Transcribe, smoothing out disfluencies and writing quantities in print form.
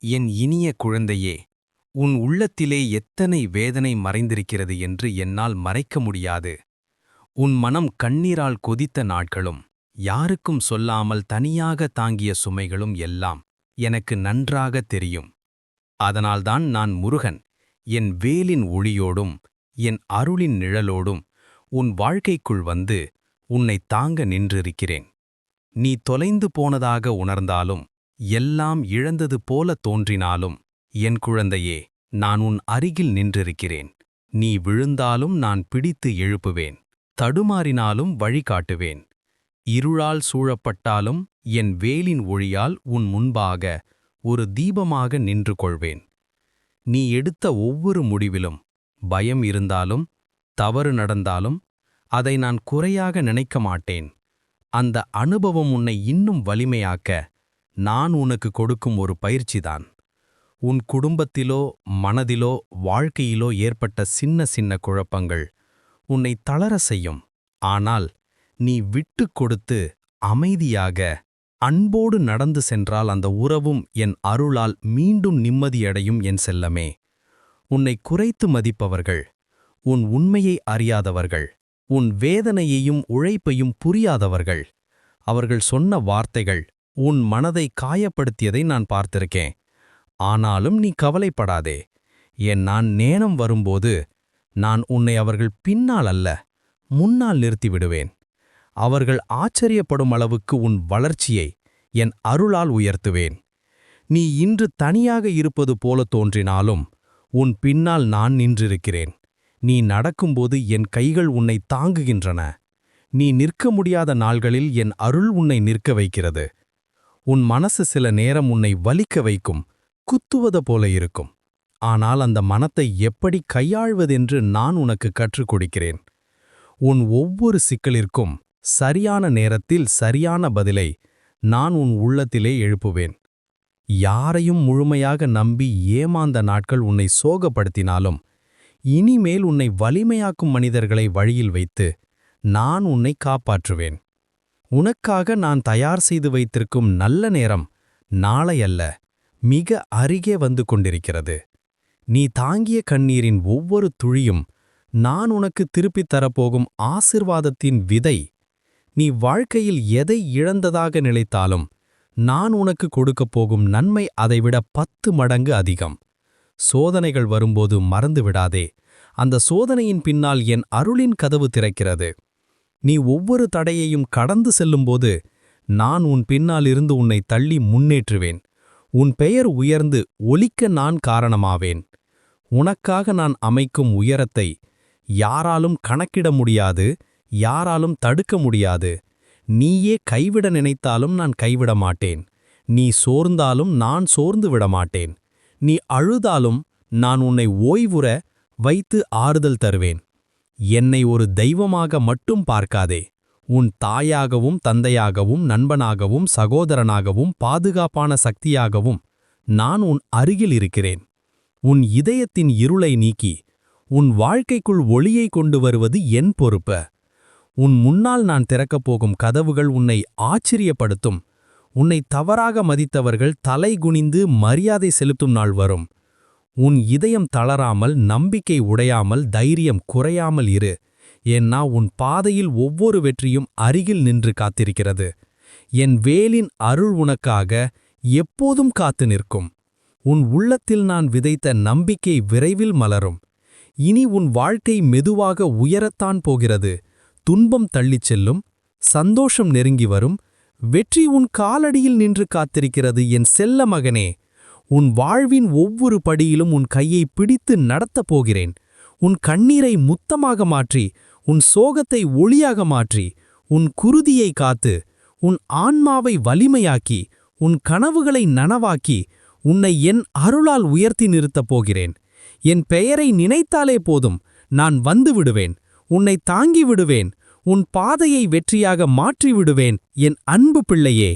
என் இனிய குழந்தையே, உன் உள்ளத்திலே எத்தனை வேதனை மறைந்திருக்கிறது என்று என்னால் மறைக்க முடியாது. உன் மனம் கண்ணீரால் கொதித்த நாட்களும், யாருக்கும் சொல்லாமல் தனியாக தாங்கிய சுமைகளும் எல்லாம் எனக்கு நன்றாக தெரியும். அதனால்தான் நான் முருகன், என் வேலின் ஒளியோடும் என் அருளின் நிழலோடும் உன் வாழ்க்கைக்குள் வந்து உன்னை தாங்க நின்றிருக்கிறேன். நீ தொலைந்து போனதாக உணர்ந்தாலும், எல்லாம் இழந்தது போல தோன்றினாலும், என் குழந்தையே, நான் உன் அருகில் நின்றிருக்கிறேன். நீ விழுந்தாலும் நான் பிடித்து எழுப்புவேன். தடுமாறினாலும் வழிகாட்டுவேன். இருளால் சூழப்பட்டாலும் என் வேலின் ஒளியால் உன் முன்பாக ஒரு தீபமாக நின்று கொள்வேன். நீ எடுத்த ஒவ்வொரு முடிவிலும் பயம் இருந்தாலும், தவறு நடந்தாலும், அதை நான் குறையாக நினைக்க மாட்டேன். அந்த அனுபவம் உன்னை இன்னும் வலிமையாக்க நான் உனக்கு கொடுக்கும் ஒரு பயிற்சிதான். உன் குடும்பத்திலோ மனதிலோ வாழ்க்கையிலோ ஏற்பட்ட சின்ன சின்ன குழப்பங்கள் உன்னை தளர செய்யும். ஆனால் நீ விட்டு கொடுத்து அமைதியாக அன்போடு நடந்து சென்றால் அந்த உறவும் என் அருளால் மீண்டும் நிம்மதியடையும். என் செல்லமே, உன்னை குறைத்து மதிப்பவர்கள், உன் உண்மையை அறியாதவர்கள், உன் வேதனையையும் உழைப்பையும் புரியாதவர்கள், அவர்கள் சொன்ன வார்த்தைகள் உன் மனதை காயப்படுத்தியதை நான் பார்த்திருக்கேன். ஆனாலும் நீ கவலைப்படாதே. நான் நேரம் வரும்போது நான் உன்னை அவர்கள் பின்னால் அல்ல, முன்னால் நிறுத்திவிடுவேன். அவர்கள் ஆச்சரியப்படும் அளவுக்கு உன் வளர்ச்சியை என் அருளால் உயர்த்துவேன். நீ இன்று தனியாக இருப்பது போல தோன்றினாலும் உன் பின்னால் நான் நின்றிருக்கிறேன். நீ நடக்கும்போது என் கைகள் உன்னை தாங்குகின்றன. நீ நிற்க முடியாத நாள்களில் என் அருள் உன்னை நிற்க வைக்கிறது. உன் மனசு சில நேரம் உன்னை வலிக்க வைக்கும், குத்துவது போல இருக்கும். ஆனால் அந்த மனத்தை எப்படி கையாள்வதென்று நான் உனக்கு கற்றுக் கொடுக்கிறேன். உன் ஒவ்வொரு சிக்கலிற்கும் சரியான நேரத்தில் சரியான பதிலை நான் உன் உள்ளத்திலே எழுப்புவேன். யாரையும் முழுமையாக நம்பி ஏமாந்த நாட்கள் உன்னை சோகப்படுத்தினாலும், இனிமேல் உன்னை வலிமையாக்கும் மனிதர்களை வழியில் வைத்து நான் உன்னை காப்பாற்றுவேன். உனக்காக நான் தயார் செய்து வைத்திருக்கும் நல்ல நேரம் நாளை அல்ல, மிக அருகே வந்து கொண்டிருக்கிறது. நீ தாங்கிய கண்ணீரின் ஒவ்வொரு துளியும் நான் உனக்கு திருப்பித் தரப்போகும் ஆசிர்வாதத்தின் விதை. நீ வாழ்க்கையில் எதை இழந்ததாக நினைத்தாலும் நான் உனக்கு கொடுக்கப் போகும் நன்மை அதைவிட 10 மடங்கு அதிகம். சோதனைகள் வரும்போது மறந்து விடாதே, அந்த சோதனையின் பின்னால் என் அருளின் கதவு திறக்கிறது. நீ ஒவ்வொரு தடையையும் கடந்து செல்லும்போது நான் உன் பின்னால் இருந்து உன்னை தள்ளி முன்னேற்றுவேன். உன் பெயர் உயர்ந்து ஒலிக்க நான் காரணமாவேன். உனக்காக நான் அமைக்கும் உயரத்தை யாராலும் கணக்கிட முடியாது, யாராலும் தடுக்க முடியாது. நீயே கைவிட நினைத்தாலும் நான் கைவிட மாட்டேன். நீ சோர்ந்தாலும் நான் சோர்ந்து விடமாட்டேன். நீ அழுதாலும் நான் உன்னை ஓய்வுற வைத்து ஆறுதல் தருவேன். என்னை ஒரு தெய்வமாக மட்டும் பார்க்காதே, உன் தாயாகவும் தந்தையாகவும் நண்பனாகவும் சகோதரனாகவும் பாதுகாப்பான சக்தியாகவும் நான் உன் அருகில் இருக்கிறேன். உன் இதயத்தின் இருளை நீக்கி உன் வாழ்க்கைக்குள் ஒளியை கொண்டு வருவது என் பொறுப்பு. உன் முன்னால் நான் திறக்கப் போகும் கதவுகள் உன்னை ஆச்சரியப்படுத்தும். உன்னை தவறாக மதித்தவர்கள் தலை குனிந்து மரியாதை செலுத்தும் நாள் வரும். உன் இதயம் தளராமல், நம்பிக்கை உடையாமல், தைரியம் குறையாமல் இரு. ஏன்னா உன் பாதையில் ஒவ்வொரு வெற்றியும் அருகில் நின்று காத்திருக்கிறது. என் வேலின் அருள் உனக்காக எப்போதும் காத்து நிற்கும். உன் உள்ளத்தில் நான் விதைத்த நம்பிக்கை விரைவில் மலரும். இனி உன் வாழ்க்கை மெதுவாக உயரத்தான் போகிறது. துன்பம் தள்ளிச் செல்லும், சந்தோஷம் நெருங்கி வரும், வெற்றி உன் காலடியில் நின்று காத்திருக்கிறது. என் செல்ல மகனே, உன் வாழ்வின் ஒவ்வொரு படியிலும் உன் கையை பிடித்து நடத்தப் போகிறேன். உன் கண்ணீரை முத்தமாக மாற்றி, உன் சோகத்தை ஒளியாக மாற்றி, உன் குருதியை காத்து, உன் ஆன்மாவை வலிமையாக்கி, உன் கனவுகளை நனவாக்கி, உன்னை என் அருளால் உயர்த்தி நிறுத்தப் போகிறேன். என் பெயரை நினைத்தாலே போதும், நான் வந்து விடுவேன். உன்னை தாங்கி விடுவேன். உன் பாதையை வெற்றியாக மாற்றி விடுவேன். என் அன்பு பிள்ளையே.